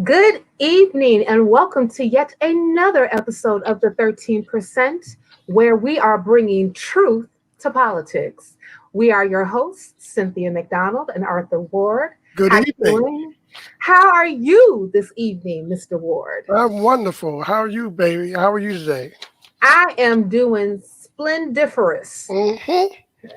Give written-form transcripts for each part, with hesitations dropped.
Good evening, and welcome to yet another episode of the 13%, where we are bringing truth to politics. We are your hosts, Cynthia McDonald and Arthur Ward. Good How you evening. doing? How are you this evening, Mr. Ward? I'm wonderful. How are you, baby? How are you today? I am doing splendiferous. Mm-hmm.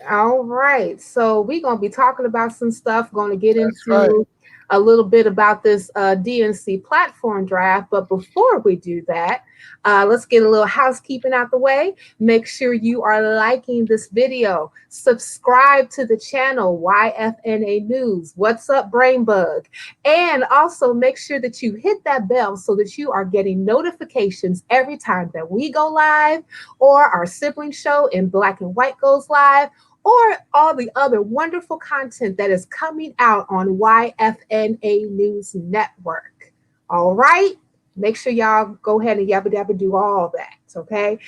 All right. So we're going to be talking about some stuff, going to get That's right. into a little bit about this DNC platform draft. But before we do that, let's get a little housekeeping out the way. Make sure you are liking this video. Subscribe to the channel, YFNA News. What's up, Brainbug? And also make sure that you hit that bell so that you are getting notifications every time that we go live or our sibling show in Black and White goes live, or all the other wonderful content that is coming out on YFNA News Network. All right? Make sure y'all go ahead and yabba dabba do all that, okay?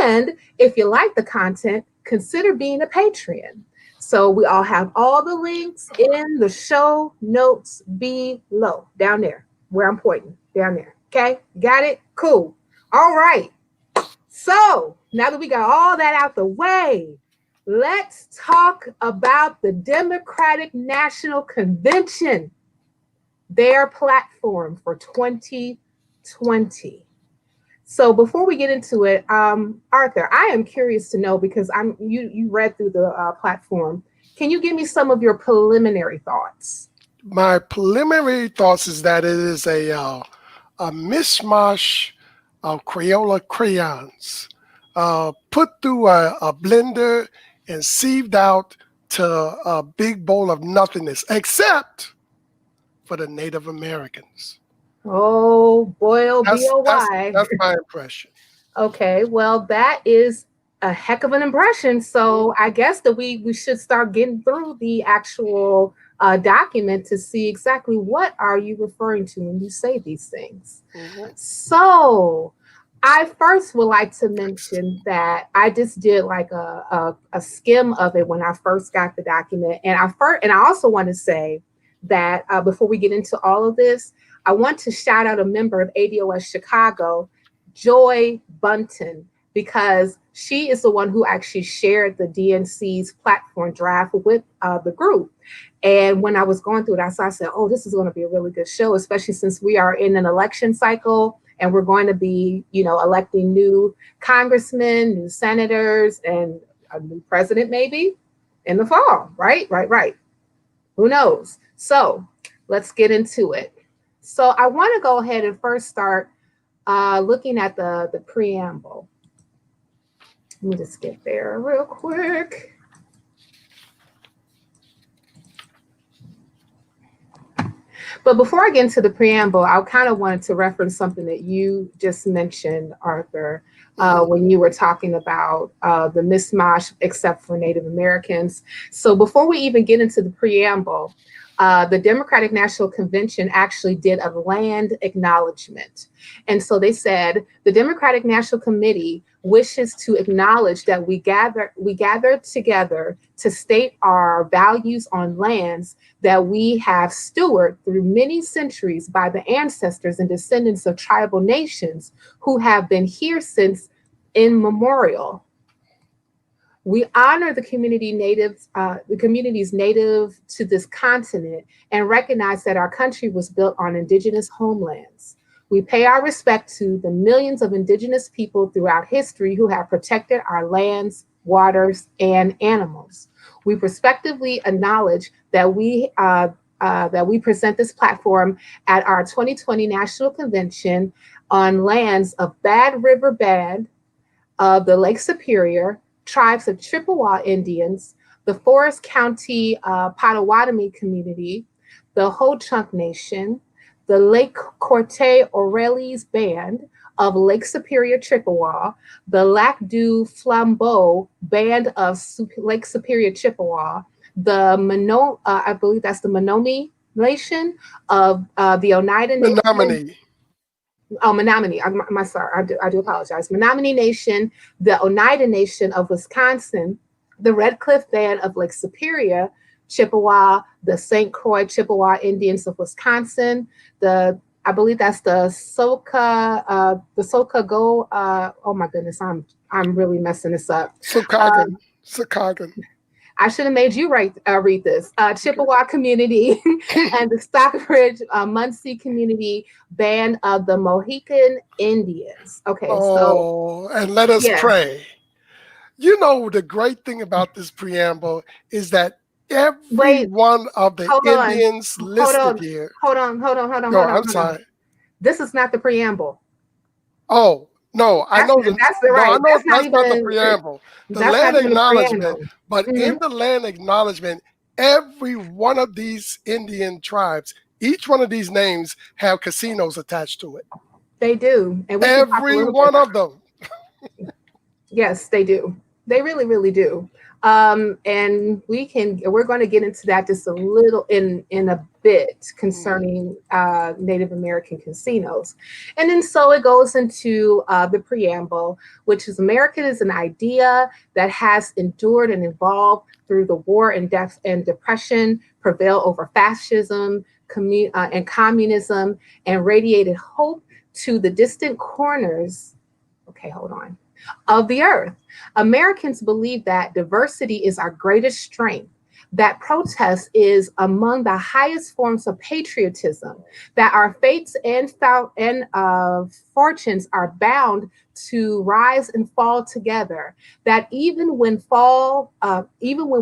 And if you like the content, consider being a Patreon. So we all have all the links in the show notes below, down there, where I'm pointing, down there, okay? Got it? Cool. All right. So now that we got all that out the way, let's talk about the Democratic National Convention, their platform for 2020. So before we get into it, Arthur, I am curious to know, because you read through the platform. Can you give me some of your preliminary thoughts? My preliminary thoughts is that it is a mishmash of Crayola crayons put through a blender and sieved out to a big bowl of nothingness, except for the Native Americans. Oh, boy, oh, That's B-O-Y. that's my impression. Okay, well, that is a heck of an impression. So I guess that we should start getting through the actual document to see exactly what are you referring to when you say these things. Mm-hmm. So I first would like to mention that I just did like a skim of it when I first got the document. And I also want to say that before we get into all of this, I want to shout out a member of ADOS Chicago, Joy Bunton, because she is the one who actually shared the DNC's platform draft with the group. And when I was going through it, I said, oh, this is going to be a really good show, especially since we are in an election cycle and we're going to be, electing new congressmen, new senators, and a new president maybe in the fall, right? Right. Who knows? So let's get into it. So I want to go ahead and first start looking at the preamble. Let me just get there real quick. But before I get into the preamble, I kind of wanted to reference something that you just mentioned, Arthur, when you were talking about the mishmash except for Native Americans. So before we even get into the preamble, the Democratic National Convention actually did a land acknowledgement. And so they said, the Democratic National Committee wishes to acknowledge that we gathered together to state our values on lands that we have stewarded through many centuries by the ancestors and descendants of tribal nations who have been here since immemorial. We honor the communities native to this continent and recognize that our country was built on indigenous homelands. We pay our respect to the millions of indigenous people throughout history who have protected our lands, waters, and animals. We respectively acknowledge that we present this platform at our 2020 National Convention on lands of Bad River Band, of the Lake Superior, tribes of Chippewa Indians, the Forest County Potawatomi community, the Ho-Chunk Nation, the Lake Corte Oreilles Band of Lake Superior Chippewa, the Lac du Flambeau Band of Lake Superior Chippewa, the I believe that's the Menominee Nation of the Oneida Nation. Menominee. Oh, Menominee. I'm sorry. I do apologize. Menominee Nation, the Oneida Nation of Wisconsin, the Red Cliff Band of Lake Superior, Chippewa, the St. Croix Chippewa Indians of Wisconsin, the I believe that's the Soka Go. Oh my goodness, I'm really messing this up. Sakagan. Sakagan. I should have made you read this. Chippewa Community and the Stockbridge Muncie Community Band of the Mohican Indians. Okay, so Oh, and let us yeah, pray. You know, the great thing about this preamble is that every wait, one of the hold on, Indians hold listed on, here. No, I'm hold on. sorry. This is not the preamble. Oh, no, I know the That's the no, I right. know that's not the preamble. The That's not land even the acknowledgement, preamble. but Mhm. in the land acknowledgement, every one of these Indian tribes, each one of these names have casinos attached to it. They do, and we can talk a Every little bit. one of them. Yes, they do. They really, really do. And we're going to get into that just a little in a bit Mhm. concerning Native American casinos. And then so it goes into the preamble, which is America is an idea that has endured and evolved through the war and death and depression, prevail over fascism, and communism, and radiated hope to the distant corners. Okay, hold on, of the earth. Americans believe that diversity is our greatest strength, that protest is among the highest forms of patriotism, that our fates and fortunes are bound to rise and fall together, that even when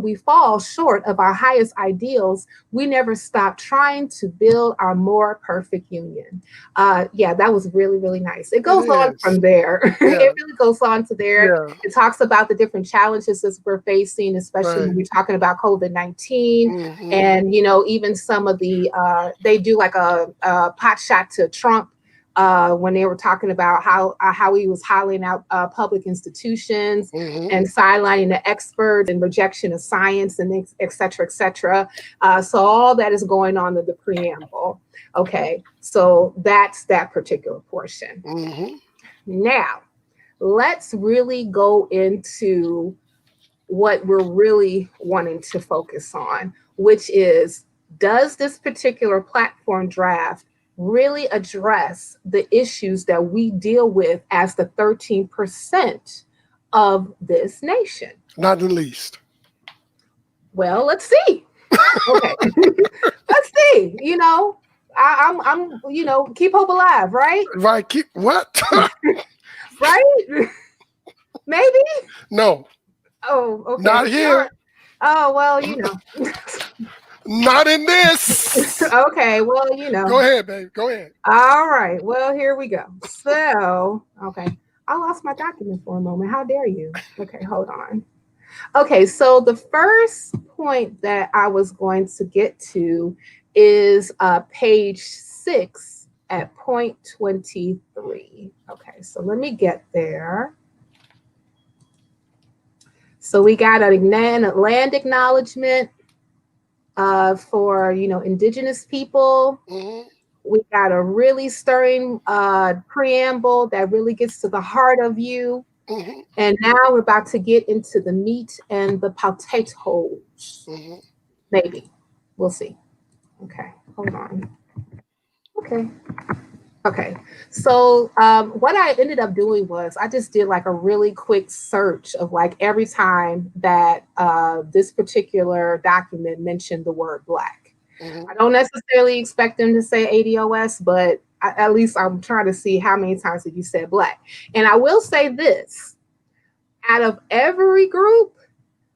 we fall short of our highest ideals, we never stop trying to build our more perfect union. Yeah, that was really, really nice. It It goes on is. from there. Yeah. It really goes on to there. Yeah. It talks about the different challenges that we're facing, especially Right. when we're talking about COVID-19. Hmm. And, even some of they do like a pot shot to Trump when they were talking about how he was highlighting out public institutions Hmm. and sidelining the experts and rejection of science and et cetera, et cetera. So all that is going on in the preamble. Okay, so that's that particular portion. Hmm. Now, let's really go into what we're really wanting to focus on, which is, does this particular platform draft really address the issues that we deal with as the 13% of this nation? Not the least. Well, let's see. Okay, let's see. I'm keep hope alive, right? Right. Keep what? Right? Maybe. No, Oh, okay. not All right. here. Oh, well, Not in this. Okay, well, Go ahead, babe. Go ahead. All right. Well, here we go. So, okay. I lost my document for a moment. How dare you? Okay, hold on. Okay, so the first point that I was going to get to is page 6 at point 23. Okay, so let me get there. So we got a land acknowledgement for indigenous people. Hmm. We got a really stirring preamble that really gets to the heart of you. Hmm. And now we're about to get into the meat and the potatoes. Hmm. Maybe. We'll see. Okay, hold on. Okay. Okay. So what I ended up doing was I just did like a really quick search of like every time that this particular document mentioned the word Black. Hmm. I don't necessarily expect them to say ADOS, but at least I'm trying to see how many times did you say Black. And I will say this, out of every group,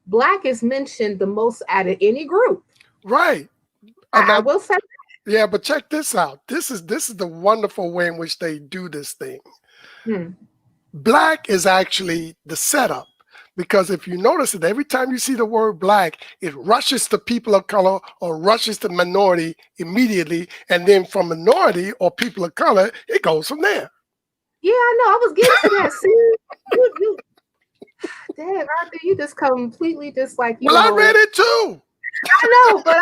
Black is mentioned the most out of any group. Right. I will say Yeah, but check this out. This is the wonderful way in which they do this thing. that. Black is actually the setup, because if you notice it, every time you see the word Black, it rushes to people of color or rushes to minority immediately, and then from minority or people of color, it goes from there. Yeah, I know. I was getting to that. See, you, damn, Arthur, you just completely just like, Well, I read it too. I know, but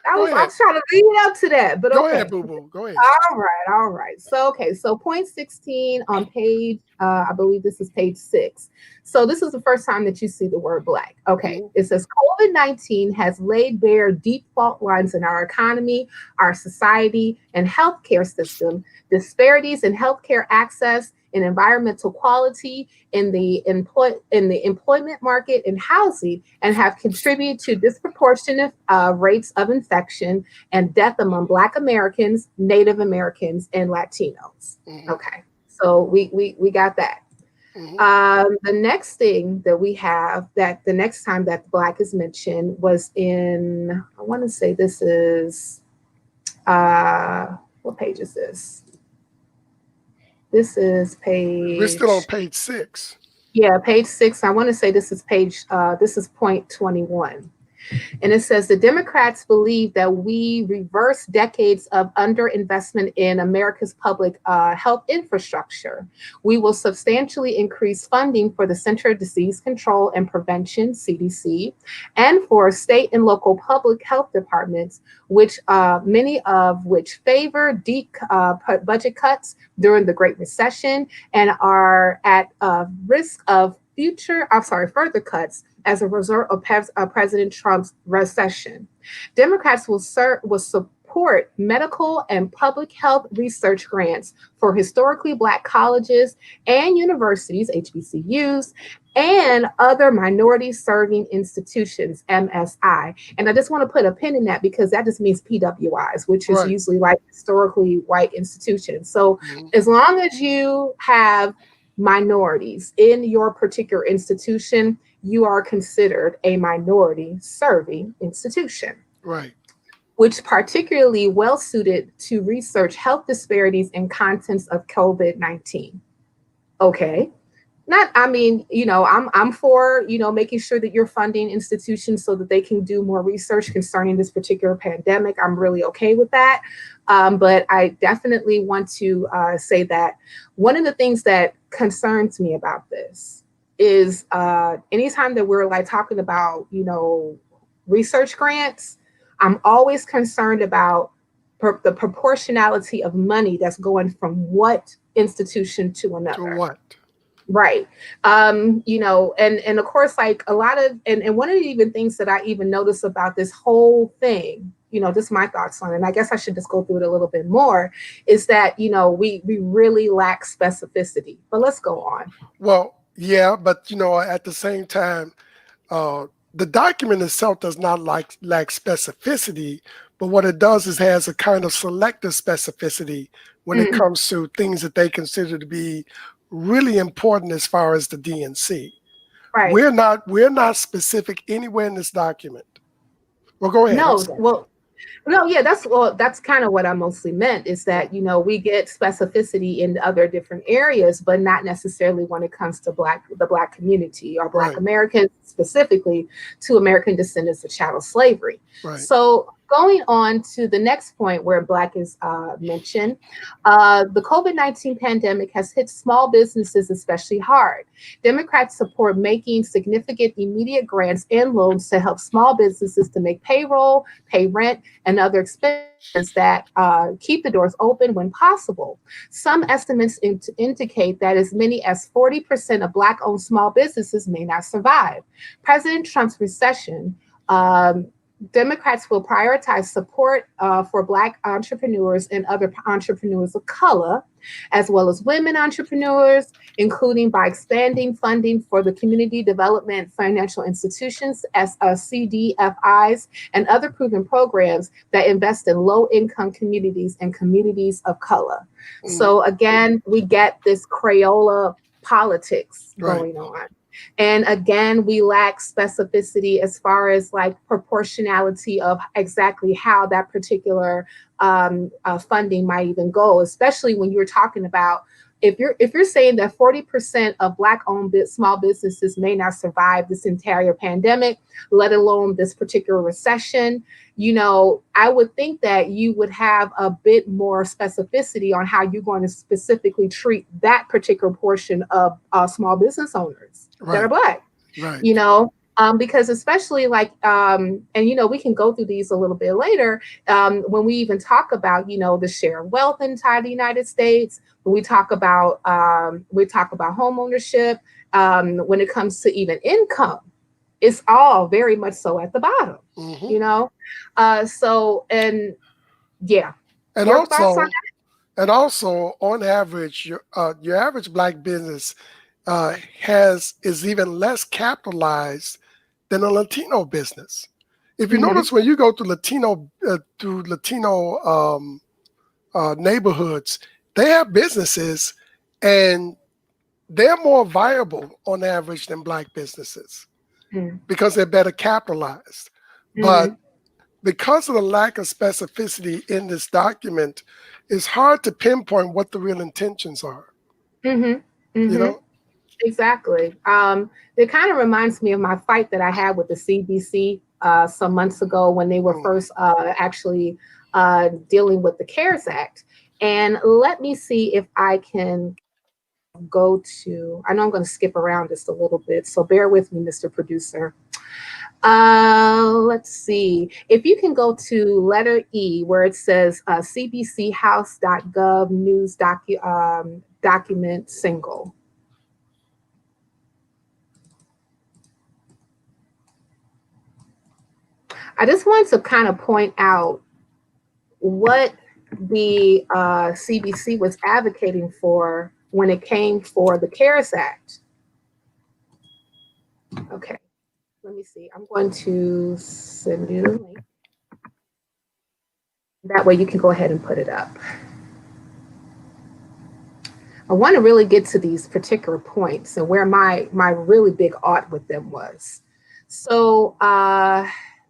Go I ahead. was trying to lead up to that, but Go ahead, okay. boo boo. Go ahead. All right, all right. So, okay, so point 16 on page, I believe this is page 6. So, this is the first time that you see the word black. Okay, Mhm. it says COVID-19 has laid bare deep fault lines in our economy, our society, and healthcare system, disparities in healthcare access, in environmental quality, in the employment market, and housing, and have contributed to disproportionate rates of infection and death among Black Americans, Native Americans, and Latinos. Mhm. Okay, so we got that. Mhm. The next thing that we have that the next time that Black is mentioned was in, I want to say this is, what page is this? This is We're still on page, page 6. yeah, page 6. I want to say this is page, this is point 21. And it says the Democrats believe that we reverse decades of underinvestment in America's public health infrastructure. We will substantially increase funding for the Center of Disease Control and Prevention, CDC, and for state and local public health departments, which many of which favor deep budget cuts during the Great Recession and are at risk of further cuts as a result of President Trump's recession. Democrats will support medical and public health research grants for historically Black colleges and universities, HBCUs, and other minority serving institutions, MSI. And I just want to put a pin in that because that just means PWIs, which is Right. usually like historically white institutions. So Mhm. as long as you have minorities in your particular institution, you are considered a minority serving institution, Right. which particularly well suited to research health disparities and contents of COVID-19. Okay. Not, I mean, I'm for, making sure that you're funding institutions so that they can do more research concerning this particular pandemic. I'm really okay with that. But I definitely want to say that one of the things that concerns me about this is anytime that we're like talking about, research grants, I'm always concerned about the proportionality of money that's going from what institution to To another. what? Right. And of course, like a lot of, and one of the even things that I even notice about this whole thing, just my thoughts on it, and I guess I should just go through it a little bit more, is that, we really lack specificity. But let's go on. Well, yeah, but at the same time, uh, the document itself does not lack specificity, but what it does is has a kind of selective specificity when it Mhm. comes to things that they consider to be really important as far as the DNC. Right. We're not specific anywhere in this document. Well, go ahead. I'm No, sorry. well, no, yeah, that's kind of what I mostly meant is Mm. that, we get specificity in other different areas, but not necessarily when it comes to the Black community or Black Right, Americans, specifically to American descendants of chattel slavery. right, So going on to the next point where Black is mentioned, the COVID-19 pandemic has hit small businesses especially hard. Democrats support making significant immediate grants and loans to help small businesses to make payroll, pay rent, and other expenses that keep the doors open when possible. Some estimates indicate that as many as 40% of Black owned small businesses may not survive. President Trump's recession. Democrats will prioritize support for Black entrepreneurs and other entrepreneurs of color, as well as women entrepreneurs, including by expanding funding for the community development financial institutions, as CDFIs, and other proven programs that invest in low income communities and communities of color. mhm, So, again, we get this Crayola politics right, going on. And again, we lack specificity as far as like proportionality of exactly how that particular funding might even go, especially when you're talking about if you're saying that 40% of Black owned small businesses may not survive this entire pandemic, let alone this particular recession, I would think that you would have a bit more specificity on how you're going to specifically treat that particular portion of small business owners that are right, Black, right. you know. Because especially like, and we can go through these a little bit later, when we even talk about, the share of wealth inside the United States, when we talk about home ownership, when it comes to even income, it's all very much so at the bottom, Mm-hmm. you know? So, and yeah, And your thoughts on also, and also, on average, your average black business is even less capitalized than a Latino business. If you that? notice, when you go to Latino neighborhoods, they have businesses, and they're more viable on average than black businesses Mm-hmm. because they're better capitalized. But Mm-hmm. because of the lack of specificity in this document, it's hard to pinpoint what the real intentions are. Mm-hmm. You Mm-hmm. know? Exactly. It kind of reminds me of my fight that I had with the CBC some months ago when they were Mm. first actually dealing with the CARES Act. And let me see if I can go to, I know I'm going to skip around just a little bit, so bear with me, Mr. Producer. Let's see. If you can go to letter E where it says cbchouse.gov news document single. I just want to kind of point out what the CBC was advocating for when it came for the CARES Act. Okay, let me see. I'm going to send you the link. That way you can go ahead and put it up. I want to really get to these particular points and where my really big ought with them was. So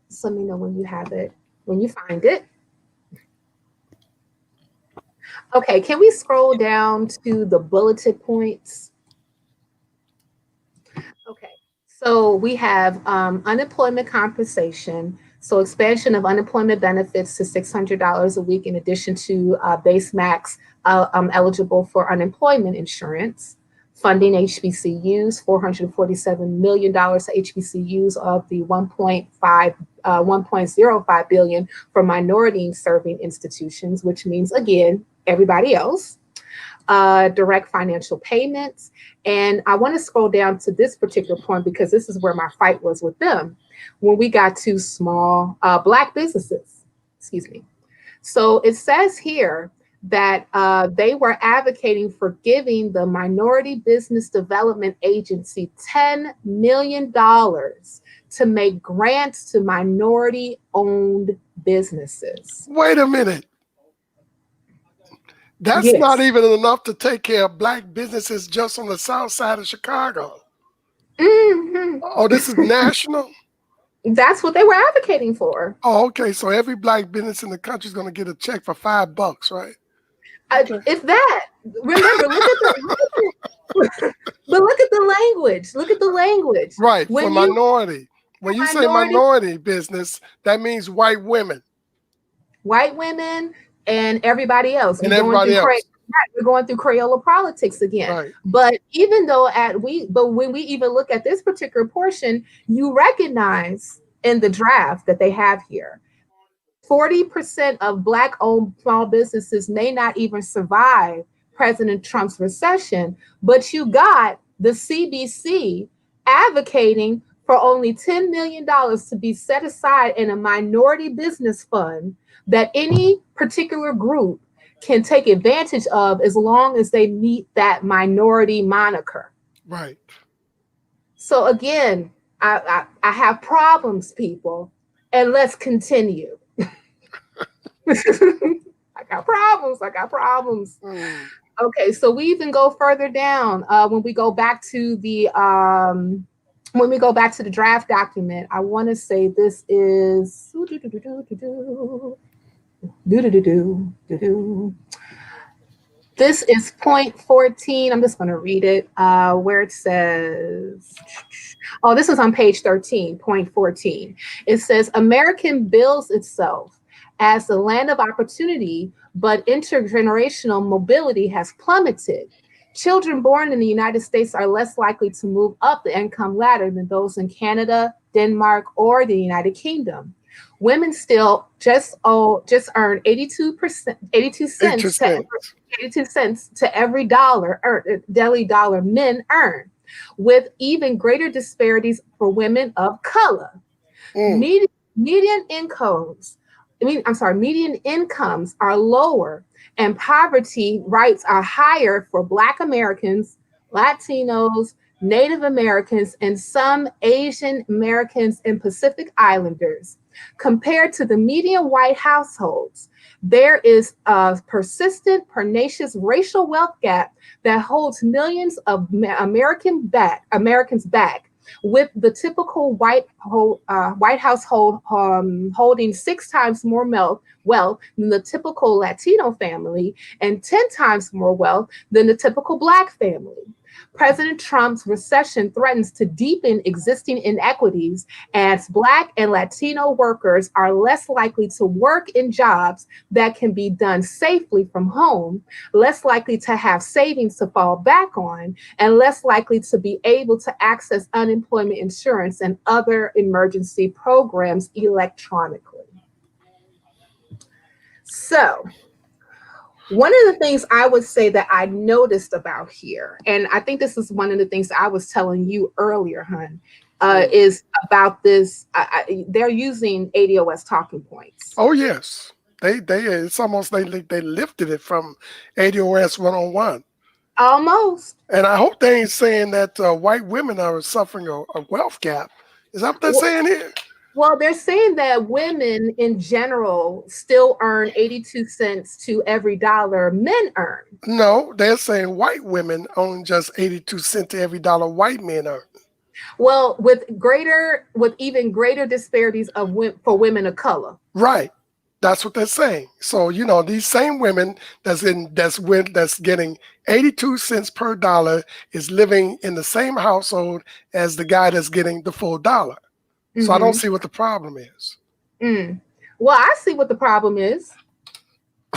just let me know when you have it, when you find it. Okay, can we scroll down to the bulleted points? Okay, so we have unemployment compensation. So expansion of unemployment benefits to $600 a week in addition to base max eligible for unemployment insurance. Funding HBCUs, $447 million to HBCUs of the 1.05 billion for minority serving institutions, which means again, everybody else. Direct financial payments. And I want to scroll down to this particular point because this is where my fight was with them when we got to small Black businesses. Excuse me. So it says here that they were advocating for giving the Minority Business Development Agency $10 million to make grants to minority owned businesses. Wait a minute. That's not Yes. even enough to take care of black businesses just on the south side of Chicago. Mm-hmm. Oh, this is national? That's what they were advocating for. Oh, okay. So every black business in the country is going to get a check for $5, right? Okay. If that, remember, look at the language. Look at the language. Right, for When you minority. When you say minority, minority business, that means white women white women, and everybody else, and everybody else. we're going through Crayola politics again. Right. But even though when we even look at this particular portion, you recognize in the draft that they have here 40% of Black owned small businesses may not even survive President Trump's recession, but you got the CBC advocating for only $10 million to be set aside in a minority business fund that any particular group can take advantage of as long as they meet that minority moniker. Right. So again, I have problems, people, and let's continue. I got problems. I got problems. Mm. Okay, so we even go further down when we go back to the draft document. I want to say this is this is point 14. I'm just going to read it where it says, oh, this is on page 13, point 14. It says, American bills itself as the land of opportunity, but intergenerational mobility has plummeted. Children born in the United States are less likely to move up the income ladder than those in Canada, Denmark, or the United Kingdom. Women still just earn 82%, 82 cents to 8%. 82 cents to every dollar daily dollar men earn, with even greater disparities for women of color. Mm. Median, median incomes, median incomes are lower and poverty rates are higher for Black Americans, Latinos, Native Americans, and some Asian Americans and Pacific Islanders. Compared to the median white households, there is a persistent, pernicious racial wealth gap that holds millions of Americans back, with the typical white household holding 6 times more wealth than the typical Latino family and 10 times more wealth than the typical Black family. President Trump's recession threatens to deepen existing inequities as Black and Latino workers are less likely to work in jobs that can be done safely from home, less likely to have savings to fall back on, and less likely to be able to access unemployment insurance and other emergency programs electronically. So, one of the things I would say that I noticed about here, and I think this is one of the things I was telling you earlier, hun, is about this. They're using ADOS talking points. Oh yes, they it's almost they lifted it from ADOS 101. Almost. And I hope they ain't saying that white women are suffering a wealth gap. Is that what they're saying here? Well, they're saying that women in general still earn 82 cents to every dollar men earn. No, they're saying white women own just 82 cents to every dollar white men earn. Well, with even greater disparities for women of color. Right. That's what they're saying. So, these same women that's getting 82 cents per dollar is living in the same household as the guy that's getting the full dollar. Mm-hmm. So I don't see what the problem is. Well, I see what the problem is.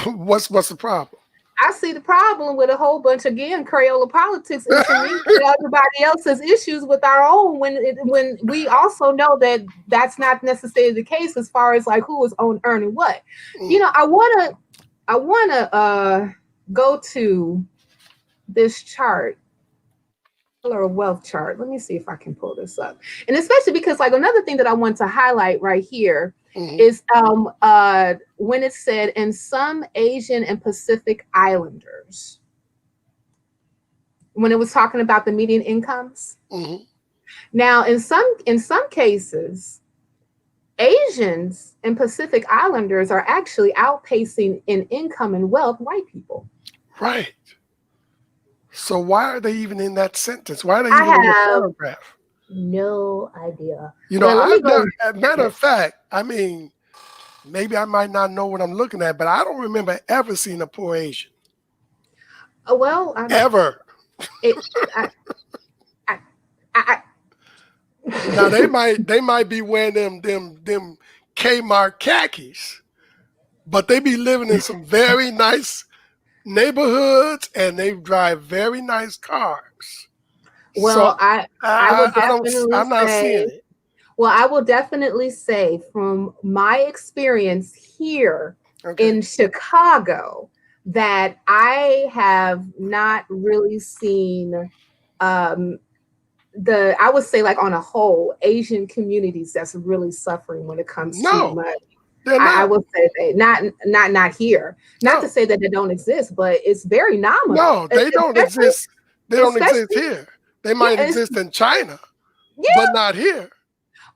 What's the problem? I see the problem with a whole bunch, again, Crayola politics intermingling everybody else's issues with our own, when we also know that that's not necessarily the case as far as like who is earning what. I wanna go to this chart, or wealth chart. Let me see if I can pull this up. And especially because like another thing that I want to highlight right here is when it said in some Asian and Pacific Islanders, when it was talking about the median incomes. Now, in some cases, Asians and Pacific Islanders are actually outpacing in income and wealth white people. Right. So why are they even in that sentence? Why are they even in the paragraph? No idea. Matter of fact, I mean, maybe I might not know what I'm looking at, but I don't remember ever seeing a poor Asian. Well, ever. Now they might be wearing them Kmart khakis, but they be living in some very nice neighborhoods and they drive very nice cars. Well, so I'm not seeing it. Well, I will definitely say from my experience here in Chicago that I have not really seen I would say like on a whole, Asian communities that's really suffering when it comes to money. I will say that not here. Not to say that they don't exist, but it's very nominal. No, they don't exist. They don't exist here. They might exist in China, but not here.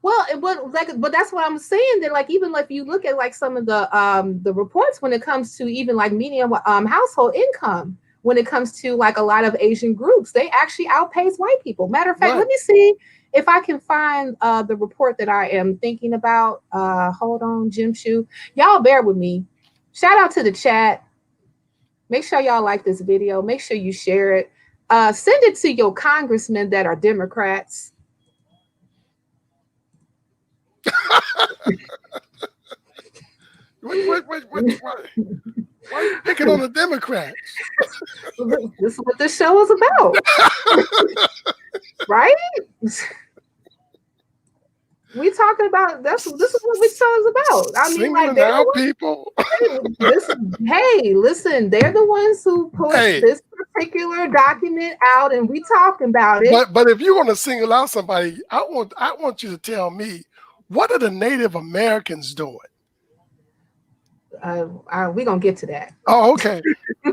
Well, but that's what I'm saying. That like even like you look at like some of the reports when it comes to even like median household income, when it comes to like a lot of Asian groups, they actually outpace white people. Matter of fact, let me see if I can find the report that I am thinking about. Hold on, Jim Shoe. Y'all bear with me. Shout out to the chat. Make sure y'all like this video. Make sure you share it. Send it to your congressmen that are Democrats. Why are you picking on the Democrats? This is what this show is about, right? We talking about this is what this show is about. I mean, like Singling out people. this hey, listen, they're the ones who pushed Hey, this particular document out, and we talking about it. but if you want to single out somebody, I want you to tell me, what are the Native Americans doing? We gonna get to that. Oh, okay. We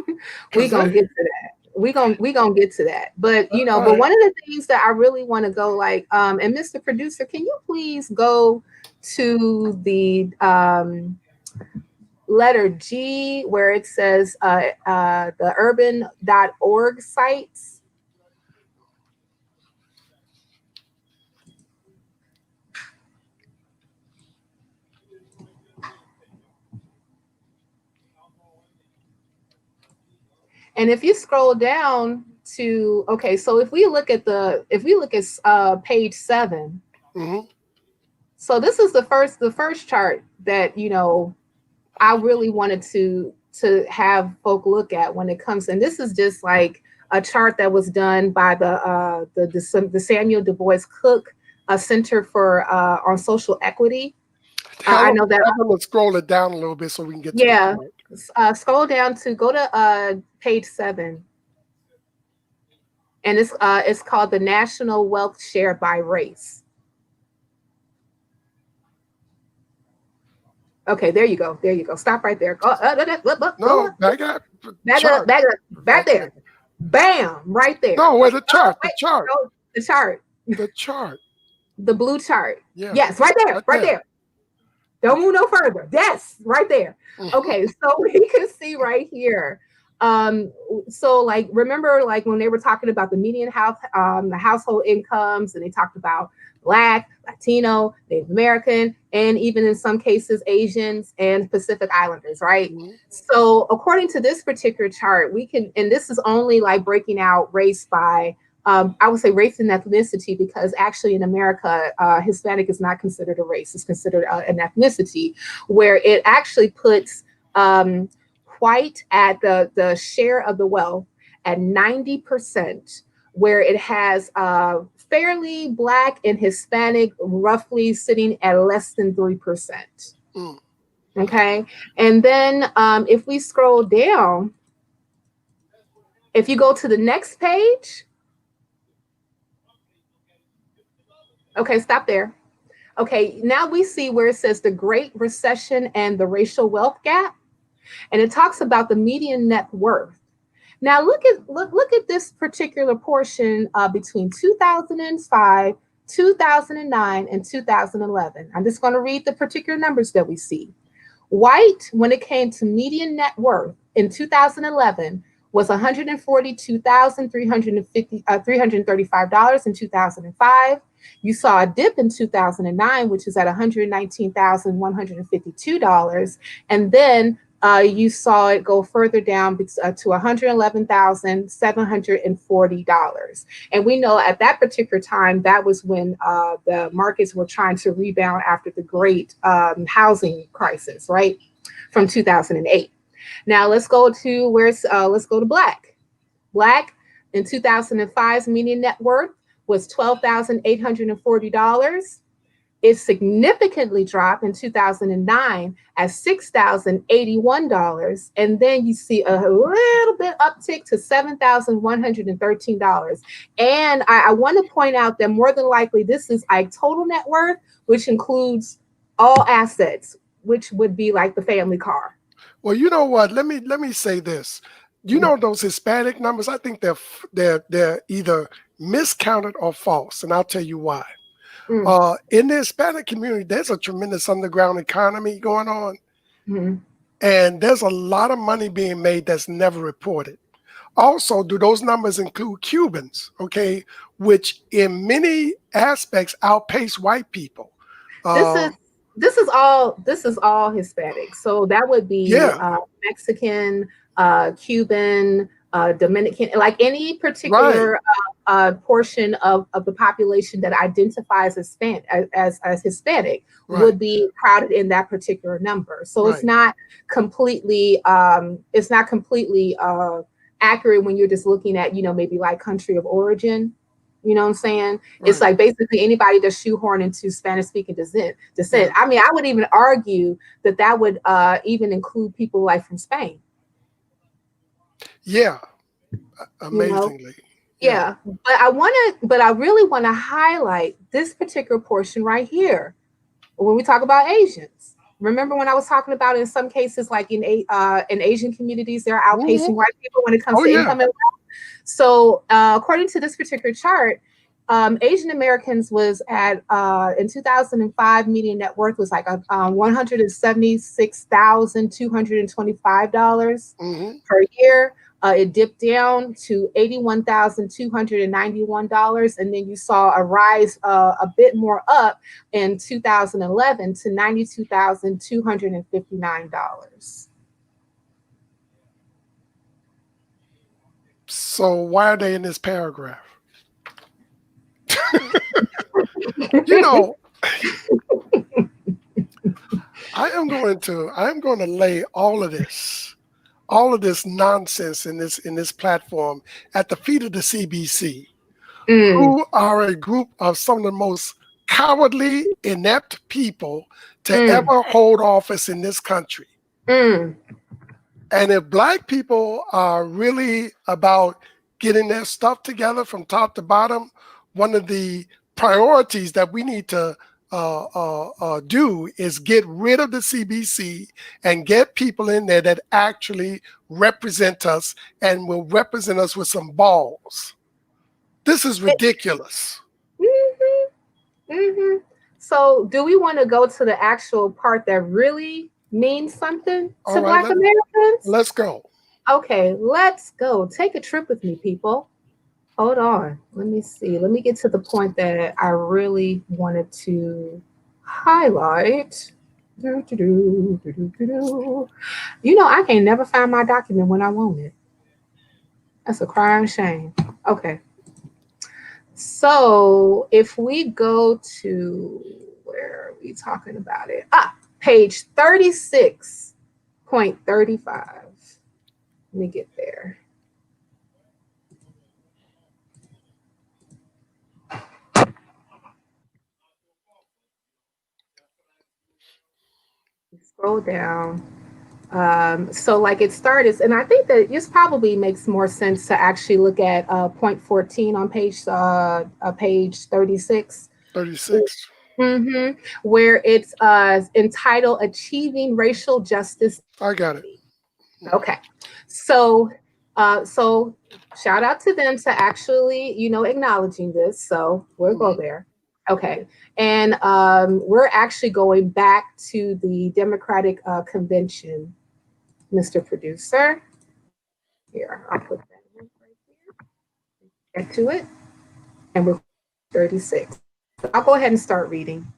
Because gonna get to that. We gonna get to that. But all but right. one of the things that I really want to go like, and Mr. Producer, can you please go to the letter G where it says the urban.org sites? And if you scroll down to, okay, so if we look at page 7, Mm-hmm. so this is the first chart that I really wanted to have folk look at when it comes, and this is just like a chart that was done by the Samuel Du Bois Cook Center for on Social Equity. I know that. I'm going to scroll it down a little bit so we can get to the Yeah, point. scroll down to go to page 7, and it's called the National Wealth Share by Race. Okay, there you go. There you go. Stop right there. Go, No, back up. back there. Bam, right there. No, wait, the chart. Wait, The chart. no, the chart. The chart. The blue chart. Yeah. Yes, right there. Right there. Don't move no further. Yes, right there. Okay, so we can see right here. So like remember like when they were talking about the median house the household incomes, and they talked about Black, Latino, Native American, and even in some cases Asians and Pacific Islanders, right? Mm-hmm. So according to this particular chart, we can, and this is only like breaking out race by I would say race and ethnicity, because actually in America, Hispanic is not considered a race; it's considered an ethnicity, where it actually puts white at the share of the wealth at 90%, where it has fairly Black and Hispanic roughly sitting at less than 3%. Mm. Okay, and then if we scroll down, if you go to the next page. Okay, stop there. Okay, now we see where it says the Great Recession and the racial wealth gap, and it talks about the median net worth. Now look at this particular portion between 2005, 2009, and 2011. I'm just going to read the particular numbers that we see. White, when it came to median net worth in 2011, was $142,335 in 2005. You saw a dip in 2009, which is at $119,152. And then you saw it go further down to $111,740. And we know at that particular time, that was when the markets were trying to rebound after the great housing crisis, right? From 2008. Now let's go to let's go to Black. Black in 2005's median net worth was $12,840. It significantly dropped in 2009 at $6,081. And then you see a little bit uptick to $7,113. And I want to point out that more than likely this is like total net worth, which includes all assets, which would be like the family car. Well, you know what? Let me say this. You know those Hispanic numbers? I think they're either miscounted or false, and I'll tell you why. In the Hispanic community, there's a tremendous underground economy going on, and there's a lot of money being made that's never reported. Also, do those numbers include Cubans? Okay, which in many aspects outpace white people. This is all Hispanic. So that would be Mexican, Cuban, Dominican, like any particular portion of the population that identifies as Hispanic would be crowded in that particular number. So it's not completely accurate when you're just looking at, maybe like country of origin. You know what I'm saying? Right. It's like basically anybody that's shoehorned into Spanish speaking descent. Yeah. I mean, I would even argue that would even include people like from Spain. Yeah. You know? Amazingly. Yeah. But I really want to highlight this particular portion right here when we talk about Asians. Remember when I was talking about in some cases, like in Asian communities, they're outpacing white people when it comes to income and wealth. So according to this particular chart, Asian Americans was at in 2005 median net worth was like $176,225 per year. It dipped down to $81,291, and then you saw a rise a bit more up in 2011 to $92,259. So why are they in this paragraph? I am going to lay all of this nonsense in this platform at the feet of the CBC, who are a group of some of the most cowardly, inept people to ever hold office in this country. And if Black people are really about getting their stuff together from top to bottom, one of the priorities that we need to do is get rid of the CBC and get people in there that actually represent us and will represent us with some balls. This is ridiculous. So do we want to go to the actual part that really means something to Black Americans? Let's go. Okay, let's go. Take a trip with me, people. Hold on. Let me see. Let me get to the point that I really wanted to highlight. I can never find my document when I want it. That's a crying shame. Okay. So if we go to, where are we talking about it? Page 36.35. Let me get there. Scroll down. So like it started, and I think that this probably makes more sense to actually look at point 14 on page 36. 36. Where it's entitled Achieving Racial Justice. I got it. Okay. So shout out to them to actually, acknowledging this. So we'll go there. Okay. And we're actually going back to the Democratic Convention, Mr. Producer. Here, I'll put that in right here. Get to it. And we're 36. I'll go ahead and start reading.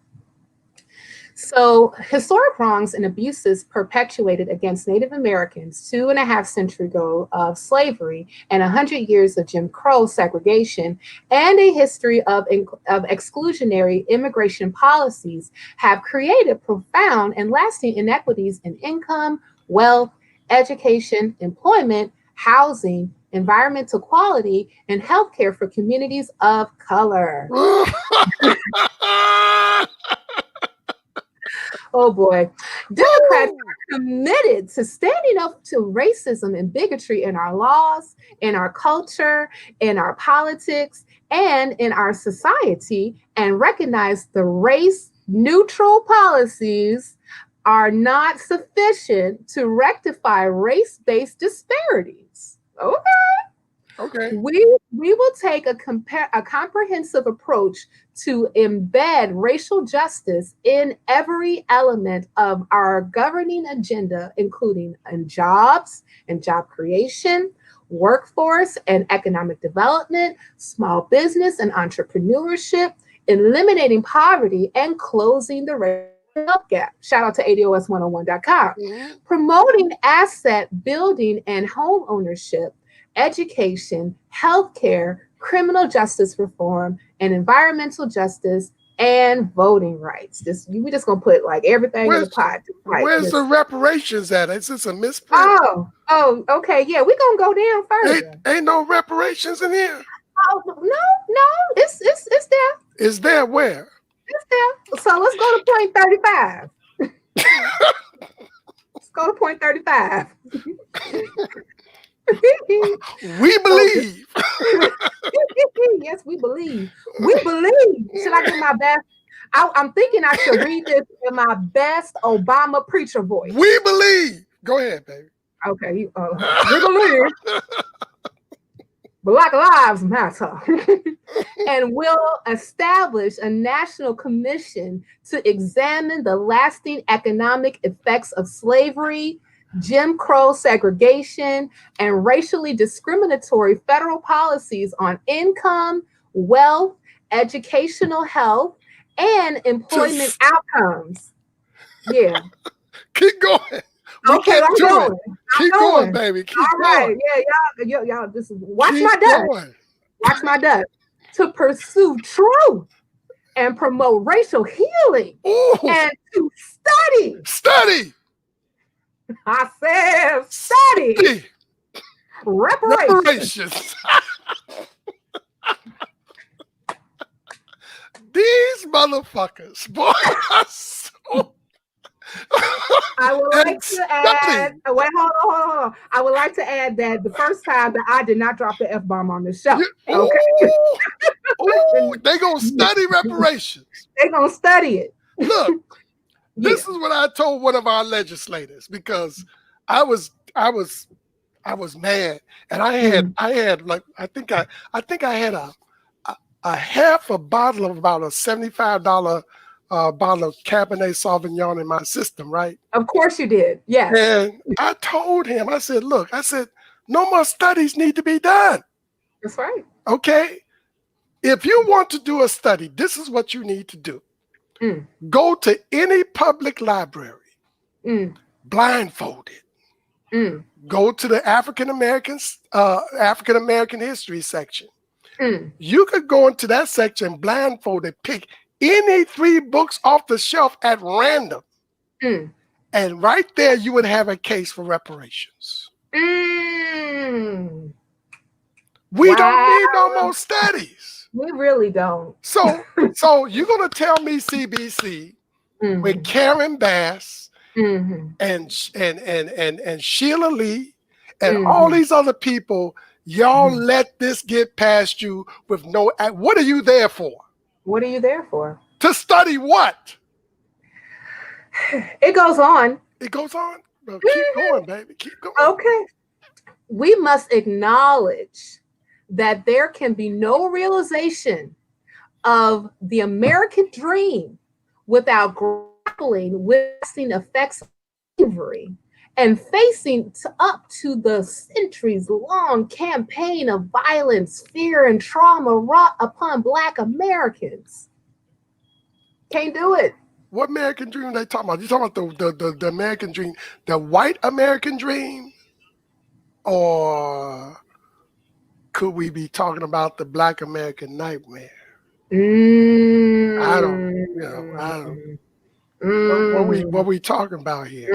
So historic wrongs and abuses perpetuated against Native Americans 2.5 centuries ago of slavery and 100 years of Jim Crow segregation and a history of exclusionary immigration policies have created profound and lasting inequities in income, wealth, education, employment, housing, environmental quality, and healthcare for communities of color. Oh boy. Democrats are committed to standing up to racism and bigotry in our laws, in our culture, in our politics, and in our society, and recognize the race neutral policies are not sufficient to rectify race-based disparities. Okay. We will take a comprehensive approach to embed racial justice in every element of our governing agenda, including in jobs and job creation, workforce and economic development, small business and entrepreneurship, eliminating poverty, and closing the racial wealth gap. Shout out to ADOS101.com. Promoting asset building and home ownership, education, healthcare, criminal justice reform, and environmental justice, and voting rights. We just gonna put like everything in the pot. Like where's the reparations at? Is this a misprint? Oh, okay, yeah, we're gonna go down further. Ain't no reparations in here. Oh no, it's there. Is there where? It's there. So let's go to point 35. Let's go to point 35. We believe. Yes, we believe. We believe. Should I get my best? I'm thinking I should read this in my best Obama preacher voice. We believe. Go ahead, baby. Okay, we believe Black Lives Matter and will establish a national commission to examine the lasting economic effects of slavery, Jim Crow segregation, and racially discriminatory federal policies on income, wealth, educational health, and employment outcomes. Yeah. Keep going. Okay, I'm going. Keep going, baby. Keep All right. going. Yeah, y'all just watch my dust. Watch my dust. To pursue truth and promote racial healing. Ooh. And to study. Study. I said study. Reparations. These motherfuckers, boy, are so... I would like to add. Wait, hold on. I would like to add that the first time that I did not drop the F-bomb on the show. Okay. Ooh, they gonna study reparations. They gonna study it. Look, this is what I told one of our legislators because I was mad, and I had like I think I had a half a bottle of about a $75 bottle of Cabernet Sauvignon in my system, right? Of course you did. Yes. And I told him, I said, look, no more studies need to be done. That's right. Okay. If you want to do a study, this is what you need to do. Go to any public library, blindfolded. Go to the African American history section. You could go into that section blindfolded, pick any 3 books off the shelf at random. And right there, you would have a case for reparations. We don't need no more studies. We really don't. So you're going to tell me CBC with Karen Bass and Sheila Lee and all these other people, y'all let this get past you with no... What are you there for? What are you there for? To study what? It goes on. It goes on? Well, keep going, baby. Keep going. Okay. We must acknowledge that there can be no realization of the American dream without grappling with the effects of slavery and facing up to the centuries-long campaign of violence, fear, and trauma wrought upon Black Americans. Can't do it. What American dream are they talking about? You talking about the American dream, the white American dream? Or could we be talking about the Black American nightmare? I don't. What we talking about here?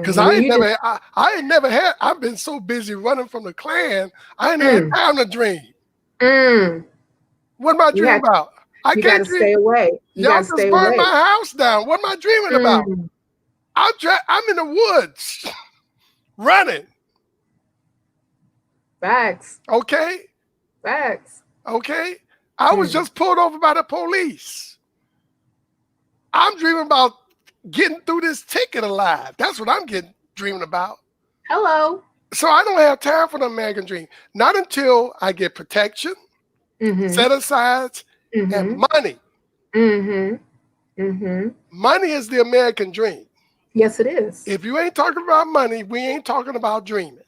Because I ain't never had. I've been so busy running from the Klan, I ain't had time to dream. What am I dreaming about? I can't dream. Stay away. Y'all just burn my house down. What am I dreaming about? I'm in the woods, running. Facts. Okay. Facts. Okay. I was just pulled over by the police. I'm dreaming about getting through this ticket alive. That's what I'm dreaming about. Hello. So I don't have time for the American dream. Not until I get protection, set asides, and money. Money is the American dream. Yes, it is. If you ain't talking about money, we ain't talking about dreaming.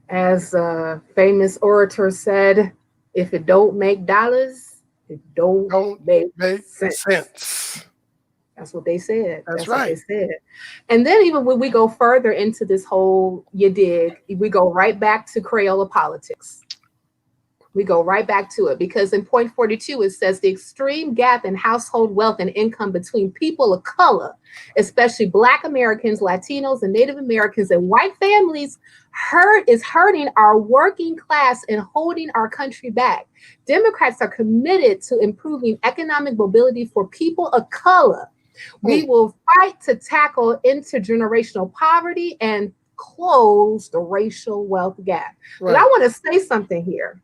As a famous orator said, if it don't make dollars, it don't make sense. That's what they said. That's right. What they said. And then even when we go further into this whole we go right back to Crayola politics. We go right back to it because in point 42, it says the extreme gap in household wealth and income between people of color, especially Black Americans, Latinos, and Native Americans and white families is hurting our working class and holding our country back. Democrats are committed to improving economic mobility for people of color. We will fight to tackle intergenerational poverty and close the racial wealth gap. Right. But I want to say something here.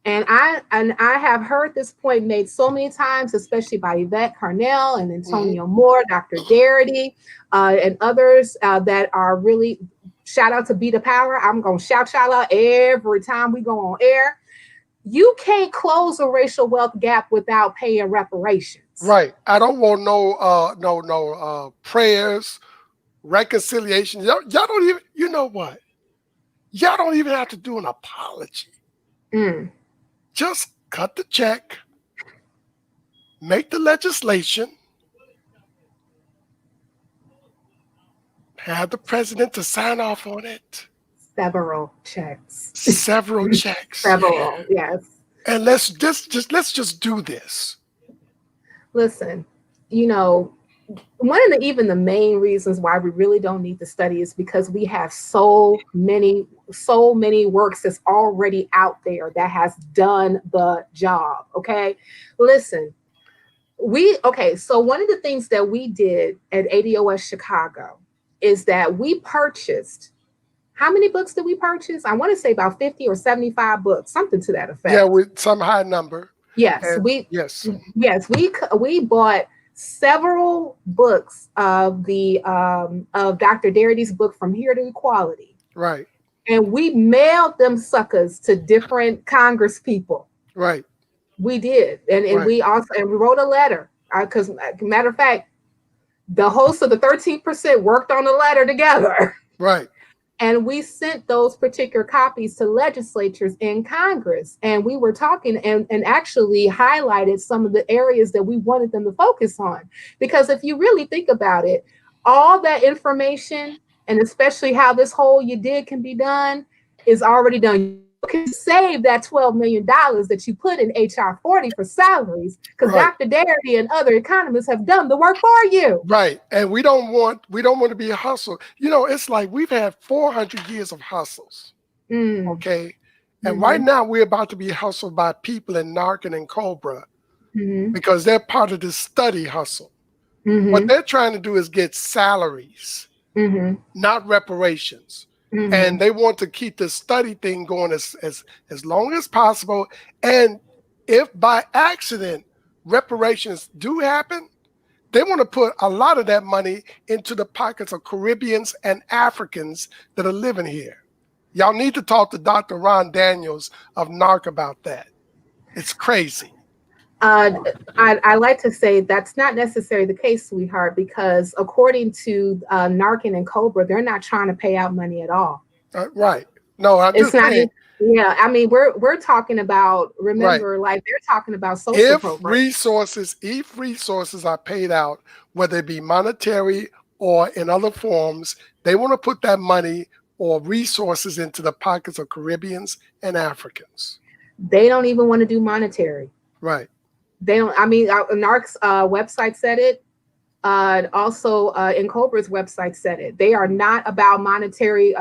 And I have heard this point made so many times, especially by Yvette Carnell and Antonio Moore, Dr. Darity, and others that are really, shout out to Be the Power. I'm going to shout out every time we go on air. You can't close a racial wealth gap without paying reparations. Right. I don't want no prayers, reconciliation. Y'all don't even, you know what? Y'all don't even have to do an apology. Just cut the check, make the legislation, have the president to sign off on it. Several checks. Several checks. Several, yes. And let's just do this. Listen, you know, one of the main reasons why we really don't need to study is because we have so many works that's already out there that has done the job. Okay, listen, so one of the things that we did at ADOS Chicago is that we purchased, how many books did we purchase? I want to say about 50 or 75 books, something to that effect. Yeah, with some high number. Yes, and we bought several books of Dr. Darity's book From Here to Equality. Right. And we mailed them suckers to different Congress people. Right. We did. And we wrote a letter. Because matter of fact, the hosts of the 13% worked on the letter together. Right. And we sent those particular copies to legislatures in Congress. And we were talking and actually highlighted some of the areas that we wanted them to focus on. Because if you really think about it, all that information, and especially how this whole you did can be done, is already done. You can save that $12 million that you put in HR 40 for salaries, because Dr. Darity and other economists have done the work for you. Right. And we don't want to be a hustle. You know, it's like we've had 400 years of hustles. Okay. And right now we're about to be hustled by people in Narcan and Cobra because they're part of this study hustle. What they're trying to do is get salaries, not reparations. And they want to keep the study thing going as long as possible. And if by accident reparations do happen, they want to put a lot of that money into the pockets of Caribbeans and Africans that are living here. Y'all need to talk to Dr. Ron Daniels of NARC about that. It's crazy. I like to say that's not necessarily the case, sweetheart, because according to Narcan and Cobra, they're not trying to pay out money at all. Right. No, I'm just saying. Yeah, I mean, we're talking about, remember, like they're talking about social programs. If resources are paid out, whether it be monetary or in other forms, they want to put that money or resources into the pockets of Caribbeans and Africans. They don't even want to do monetary. Right. They don't. I mean, NARC's website said it. Also, in Cobra's website said it. They are not about monetary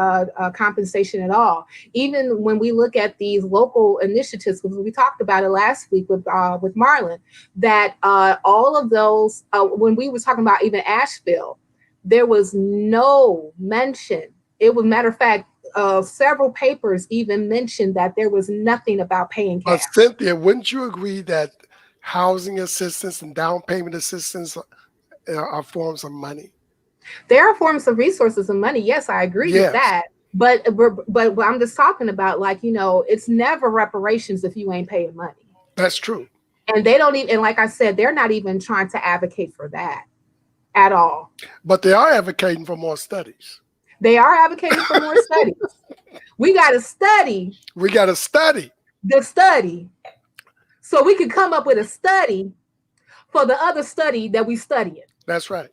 compensation at all. Even when we look at these local initiatives, because we talked about it last week with Marlon, that all of those, when we were talking about even Asheville, there was no mention. It was, matter of fact, several papers even mentioned that there was nothing about paying cash. Cynthia, wouldn't you agree that housing assistance and down payment assistance are forms of money? There are forms of resources and money. Yes, I agree with that. But I'm just talking about, like, you know, it's never reparations if you ain't paying money. That's true. And they don't even, and like I said, they're not even trying to advocate for that at all. But they are advocating for more studies. They are advocating for more studies. We got to study. We got to study. The study. So we can come up with a study for the other study that we studying. That's right.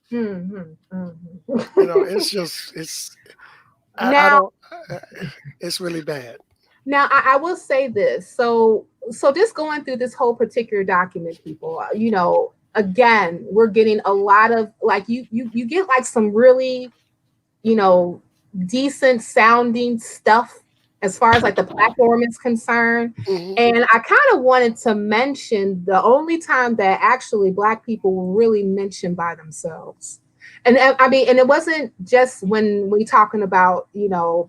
You know, it's just, it's really bad. Now, I will say this. So just going through this whole particular document, people, again, we're getting a lot of like you get like some really, you know, decent sounding stuff as far as like the platform is concerned. Hmm. And I kind of wanted to mention the only time that actually Black people were really mentioned by themselves. And I mean, and it wasn't just when we talking about,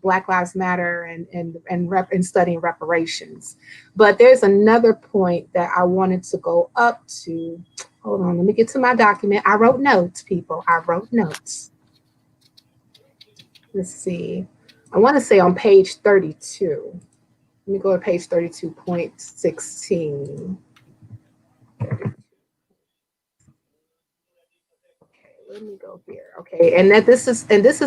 Black Lives Matter and studying reparations, but there's another point that I wanted to go up to. Hold on, let me get to my document. I wrote notes, people. I wrote notes. Let's see. I want to say on page 32. Let me go to page 32.16. Let me go here. Okay, and that this is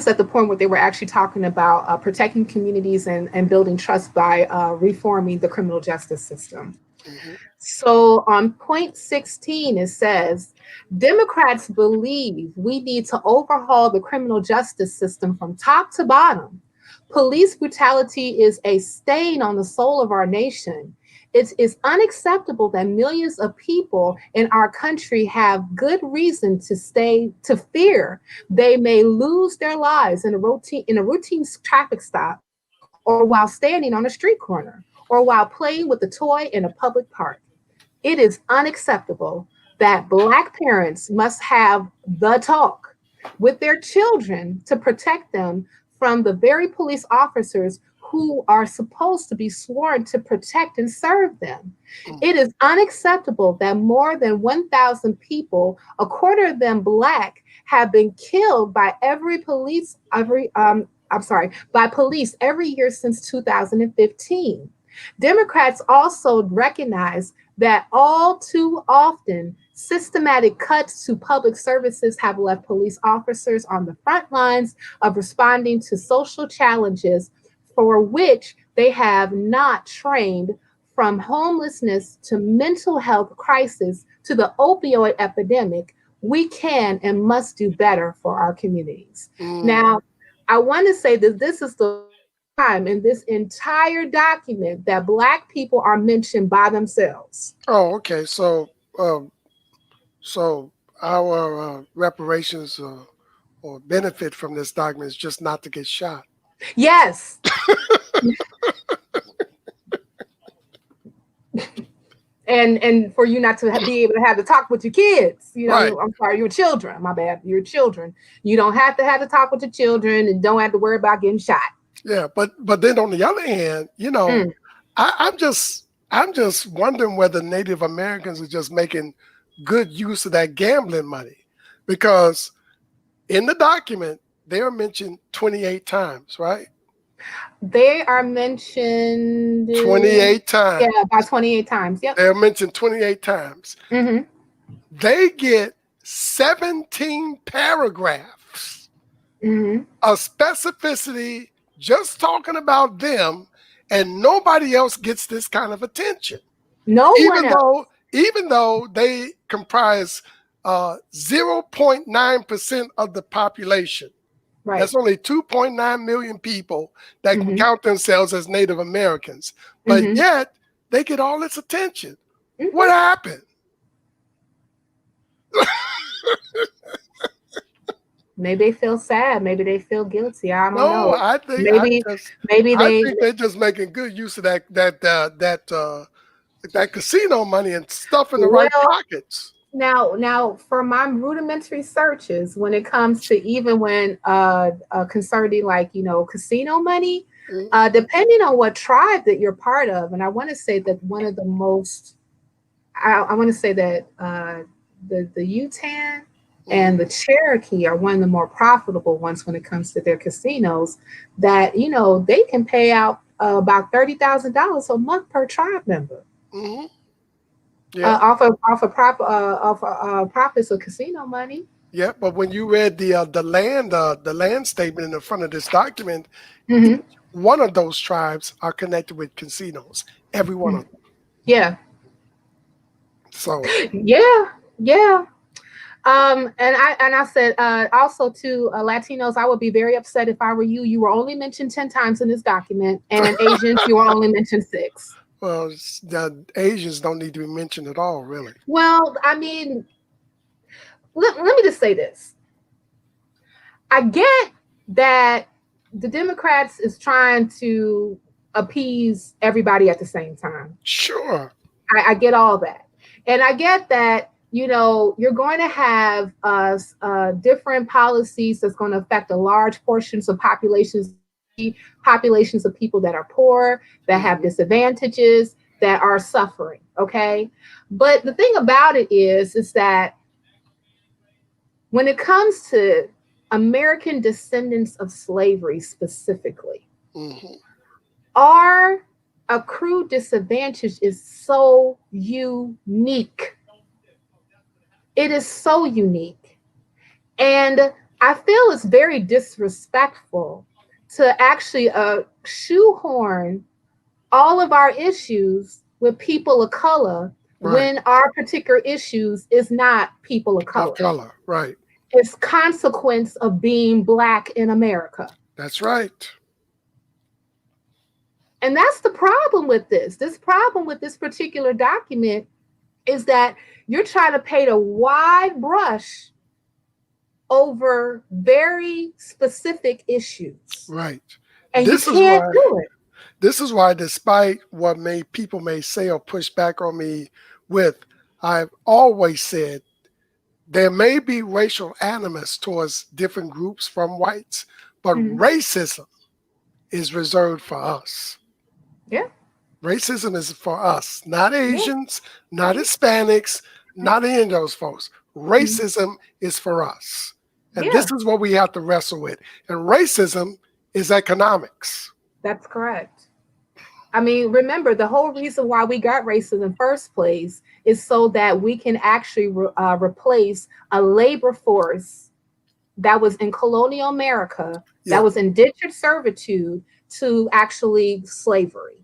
at the point where they were actually talking about protecting communities and building trust by reforming the criminal justice system. Hmm. So on point 16, it says Democrats believe we need to overhaul the criminal justice system from top to bottom. Police brutality is a stain on the soul of our nation. It is unacceptable that millions of people in our country have good reason to fear they may lose their lives in a routine traffic stop, or while standing on a street corner, or while playing with a toy in a public park. It is unacceptable that Black parents must have the talk with their children to protect them from the very police officers who are supposed to be sworn to protect and serve them. It is unacceptable that more than 1,000 people, a quarter of them Black, have been killed by police every year since 2015. Democrats also recognize that all too often systematic cuts to public services have left police officers on the front lines of responding to social challenges for which they have not trained, from homelessness to mental health crisis to the opioid epidemic. We can and must do better for our communities. Mm. Now, I want to say that this is the time in this entire document that Black people are mentioned by themselves. Oh, okay. So our reparations or benefit from this document is just not to get shot. Yes. And for you not to be able to have to talk with your kids, Right. I'm sorry, your children, my bad, your children. You don't have to talk with your children and don't have to worry about getting shot. Yeah. But then on the other hand, Mm. I'm just wondering whether Native Americans are just making good use of that gambling money, because in the document they are mentioned 28 times, right? They are mentioned, 28 times. yeah, about 28 times. Yep. They're mentioned 28 times. Hmm. They get 17 paragraphs Hmm. of specificity just talking about them, and nobody else gets this kind of attention. No one Even else. though even though they comprise 0.9% of the population. Right. That's only 2.9 million people that can Hmm. count themselves as Native Americans. But Hmm. yet they get all this attention. What Hmm. happened? Maybe they feel sad. Maybe they feel guilty. I don't No, know. Maybe, maybe I they. think they're just making good use of that casino money and stuff in the right Well, pockets. now, for my rudimentary searches, when it comes to even when concerning like casino money, Mm, depending on what tribe that you're part of, and I want to say that one of the most, I want to say that the Yutan mm, and the Cherokee are one of the more profitable ones when it comes to their casinos. That they can pay out about $30,000 a month per tribe member mm. Yeah, off of profits of casino money. yeah. But when you read the land statement in the front of this document, each Hmm. one of those tribes are connected with casinos. Every one of them. Yeah, So yeah, yeah. I said also to Latinos, I would be very upset if I were you. You were only mentioned 10 times in this document, and Asians, you were only mentioned 6. Well, the Asians don't need to be mentioned at all, really. Well, I mean, let me just say this. I get that the Democrats is trying to appease everybody at the same time. Sure. I get all that. And I get that, you're going to have different policies that's going to affect a large portions of populations of people that are poor, that have disadvantages, that are suffering. Okay. But the thing about it is that when it comes to American descendants of slavery specifically, our accrued disadvantage is so unique. It is so unique. And I feel it's very disrespectful to actually shoehorn all of our issues with people of color when our particular issues is not people of color. Right. It's consequence of being Black in America. That's right. And that's the problem with this. This problem with this particular document is that you're trying to paint a wide brush over very specific issues. Right. And you can't do it. This is why, despite what people may say or push back on me with, I've always said there may be racial animus towards different groups from whites, but racism is reserved for us. Yeah. Racism is for us, not Asians, not Hispanics, not any of those folks. Racism is for us. And this is what we have to wrestle with. And racism is economics. That's correct. I mean, remember, the whole reason why we got racism in the first place is so that we can actually replace a labor force that was in colonial America, that was indentured servitude to actually slavery.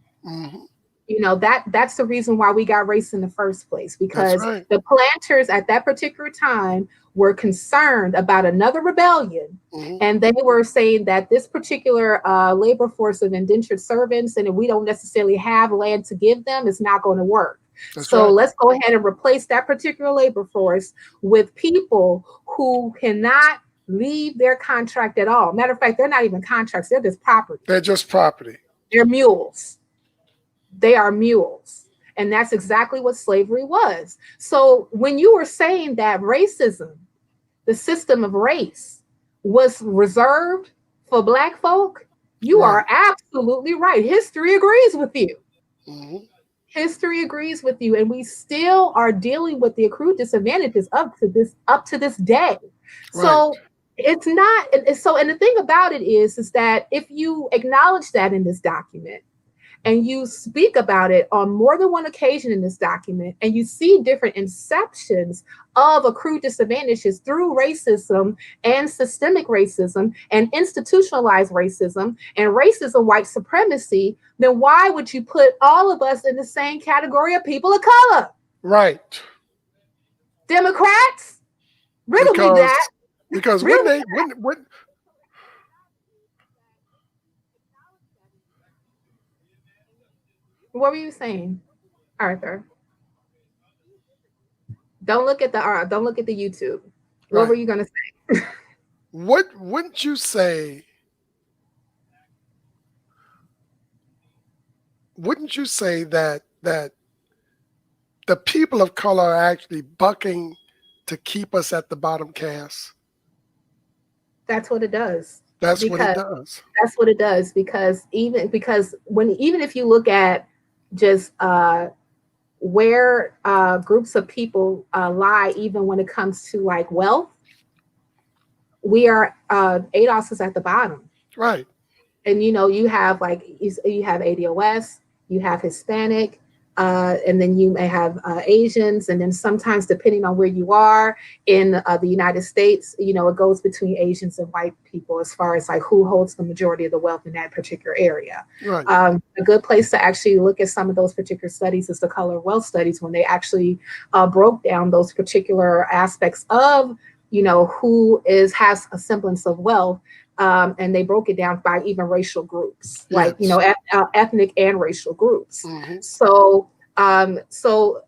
That's the reason why we got race in the first place, because the planters at that particular time were concerned about another rebellion. And they were saying that this particular labor force of indentured servants, and if we don't necessarily have land to give them, it's not going to work. Let's go ahead and replace that particular labor force with people who cannot leave their contract at all. Matter of fact, they're not even contracts. They're just property. They're just property. They're mules. They are mules. And that's exactly what slavery was. So when you were saying that racism, the system of race, was reserved for Black folk, you are absolutely right. History agrees with you. History agrees with you. And we still are dealing with the accrued disadvantages up to this day. So it's not. And the thing about it is that if you acknowledge that in this document, and you speak about it on more than one occasion in this document, and you see different inceptions of accrued disadvantages through racism and systemic racism and institutionalized racism and racism, white supremacy, then why would you put all of us in the same category of people of color? Right. Democrats? Riddle me that. Because What were you saying, Arthur? Don't look at the YouTube. What were you gonna say? Wouldn't you say? Wouldn't you say that the people of color are actually bucking to keep us at the bottom caste? That's what it does. That's what it does. That's what it does, because even if you look at just where groups of people lie, even when it comes to like wealth, we are ADOS is at the bottom. Right. And you have you have ADOS, you have Hispanic, and then you may have Asians, and then sometimes depending on where you are in the United States, you know, it goes between Asians and white people as far as like who holds the majority of the wealth in that particular area. Right. A good place to actually look at some of those particular studies is the color of wealth studies, when they actually broke down those particular aspects of, you know, who has a semblance of wealth. And they broke it down by even racial groups, like, you know, ethnic and racial groups. Mm-hmm. So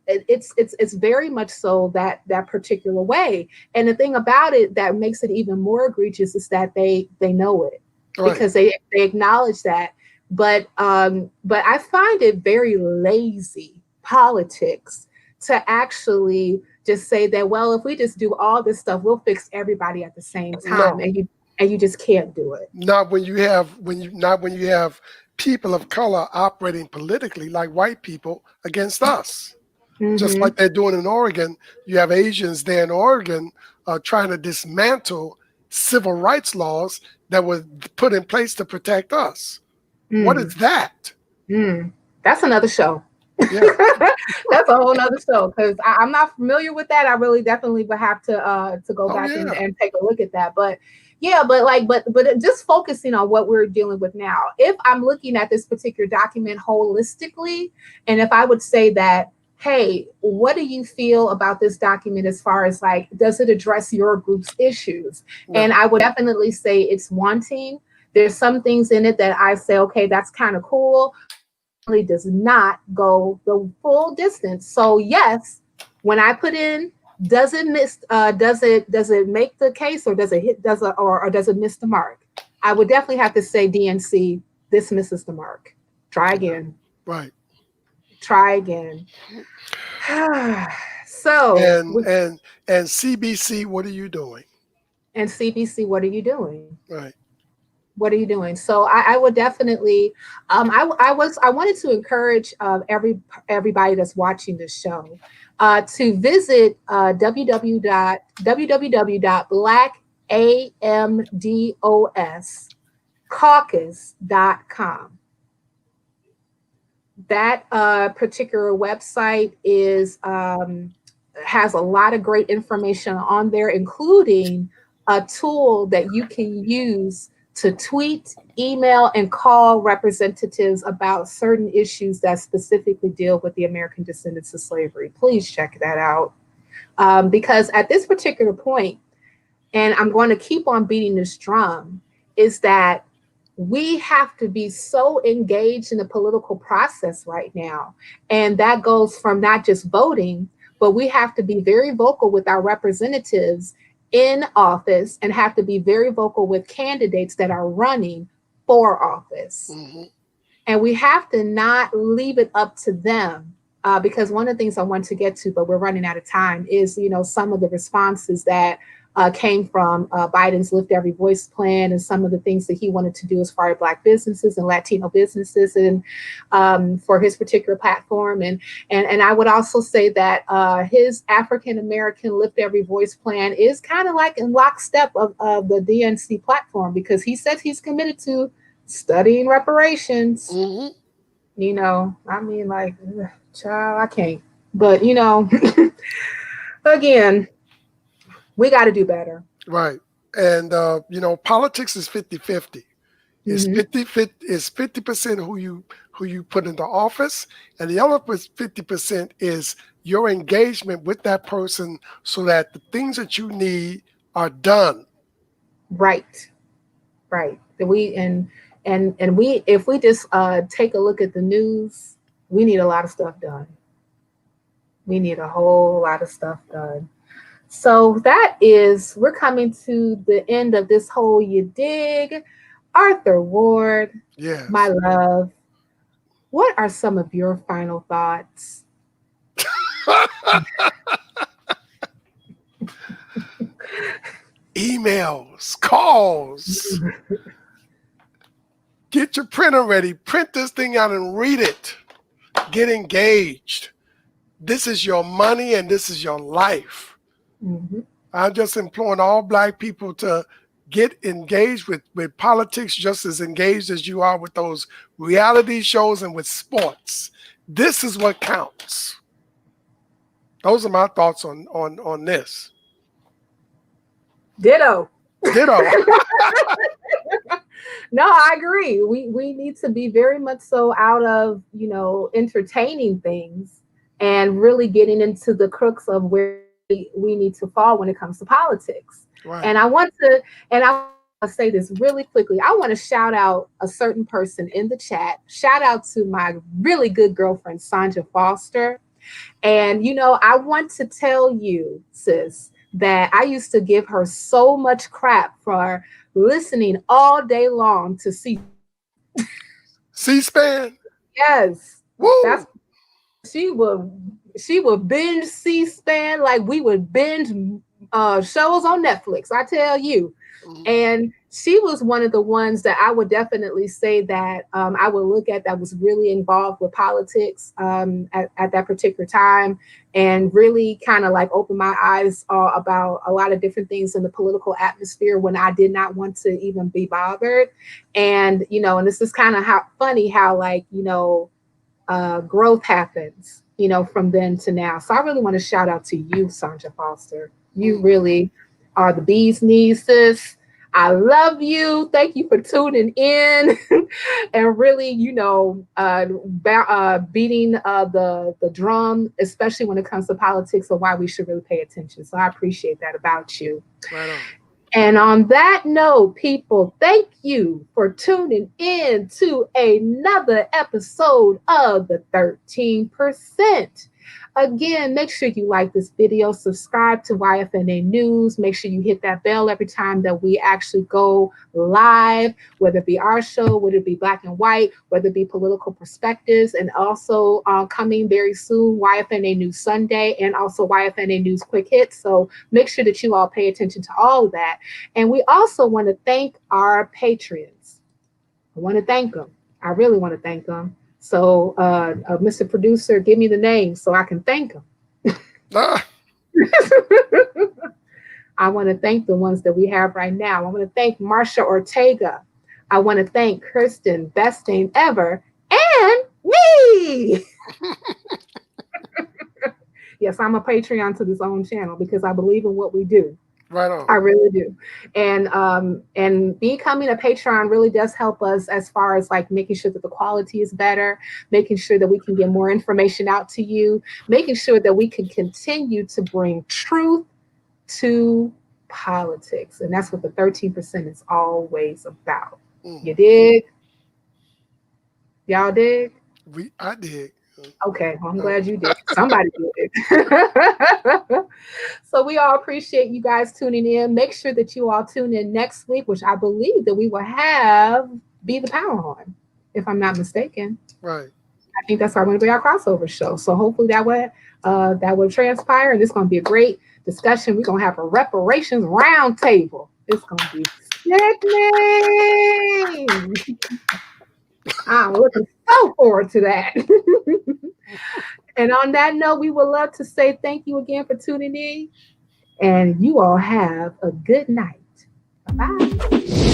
it's very much so that particular way. And the thing about it that makes it even more egregious is that they know it, Right. because they acknowledge that. But I find it very lazy politics to actually just say that, well, if we just do all this stuff, we'll fix everybody at the same time. No. And you just can't do it. Not when you have people of color operating politically like white people against us. Mm-hmm. Just like they're doing in Oregon. You have Asians there in Oregon trying to dismantle civil rights laws that were put in place to protect us. What is that? That's another show. Yeah. That's a whole nother show, because I'm not familiar with that. I really definitely would have to go back and take a look at that. But yeah, but just focusing on what we're dealing with now. If I'm looking at this particular document holistically, and if I would say that, hey, what do you feel about this document as far as like, does it address your group's issues? No. And I would definitely say it's wanting. There's some things in it that I say, okay, that's kind of cool. Really does not go the full distance. So yes, when I put in, does it make the case, or does it miss the mark? I would definitely have to say DNC, this misses the mark. Try again. Right. Try again. So and CBC, what are you doing? And CBC, what are you doing? Right. What are you doing? So I would definitely, I wanted to encourage everybody that's watching this show to visit www.blackandoscaucus.com. That particular website has a lot of great information on there, including a tool that you can use to tweet, email, and call representatives about certain issues that specifically deal with the American descendants of slavery. Please check that out. Because at this particular point, and I'm going to keep on beating this drum, is that we have to be so engaged in the political process right now. And that goes from not just voting, but we have to be very vocal with our representatives in office, and have to be very vocal with candidates that are running for office. Mm-hmm. And we have to not leave it up to them, because one of the things I want to get to, but we're running out of time, is, you know, some of the responses that came from Biden's Lift Every Voice plan, and some of the things that he wanted to do as far as Black businesses and Latino businesses, and for his particular platform. And I would also say that his African American Lift Every Voice plan is kind of like in lockstep of the DNC platform, because he says he's committed to studying reparations. Mm-hmm. You know, I mean, like, child, I can't. But, you know, again, we got to do better. Right. And, you know, politics is 50-50. It's 50% who you put into office, and the other 50% is your engagement with that person, so that the things that you need are done. Right. Right. If we just take a look at the news, we need a lot of stuff done. We need a whole lot of stuff done. So we're coming to the end of this whole You Dig. Arthur Ward, yes, my love, what are some of your final thoughts? Emails, calls. Get your printer ready. Print this thing out and read it. Get engaged. This is your money and this is your life. Mm-hmm. I'm just imploring all Black people to get engaged with politics, just as engaged as you are with those reality shows and with sports. This is what counts. Those are my thoughts on this. Ditto. Ditto. No, I agree. We need to be very much so out of, entertaining things and really getting into the crux of where we need to fall when it comes to politics. Right. And I want to say this really quickly. I want to shout out a certain person in the chat. Shout out to my really good girlfriend, Sandra Foster. And, I want to tell you, sis, that I used to give her so much crap for listening all day long to C-SPAN. Yes. Woo. She would binge C-SPAN like we would binge shows on Netflix, I tell you. Mm-hmm. And she was one of the ones that I would definitely say that I would look at that was really involved with politics at that particular time, and really kind of like opened my eyes about a lot of different things in the political atmosphere when I did not want to even be bothered. And, and this is kind of funny how like, growth happens, from then to now. So I really want to shout out to you, Sandra Foster. You really are the bee's knees, sis. I love you. Thank you for tuning in and really, beating the drum, especially when it comes to politics, of why we should really pay attention. So I appreciate that about you. Right on. And on that note, people, thank you for tuning in to another episode of the 13%. Again, make sure you like this video, subscribe to YFNA News, make sure you hit that bell every time that we actually go live, whether it be our show, whether it be Black and White, whether it be political perspectives, and also coming very soon, YFNA News Sunday, and also YFNA News Quick Hits. So make sure that you all pay attention to all of that. And we also want to thank our Patreons. I want to thank them. I really want to thank them. So, Mr. Producer, give me the name so I can thank them. I want to thank the ones that we have right now. I want to thank Marsha Ortega. I want to thank Kirsten, BestName Ever, and me. Yes, I'm a Patreon to this own channel because I believe in what we do. Right on. I really do. And becoming a Patreon really does help us as far as like making sure that the quality is better, making sure that we can get more information out to you, making sure that we can continue to bring truth to politics. And that's what the 13% is always about. You dig? Y'all dig? I dig. Okay, well, I'm glad you did. Somebody did. So we all appreciate you guys tuning in. Make sure that you all tune in next week, which I believe that we will have Be the Power Horn, if I'm not mistaken. Right. I think that's going to be our crossover show. So hopefully that will transpire, and it's going to be a great discussion. We're going to have a reparations roundtable. It's going to be sickening. I'm looking so forward to that. And on that note, we would love to say thank you again for tuning in. And you all have a good night. Bye-bye.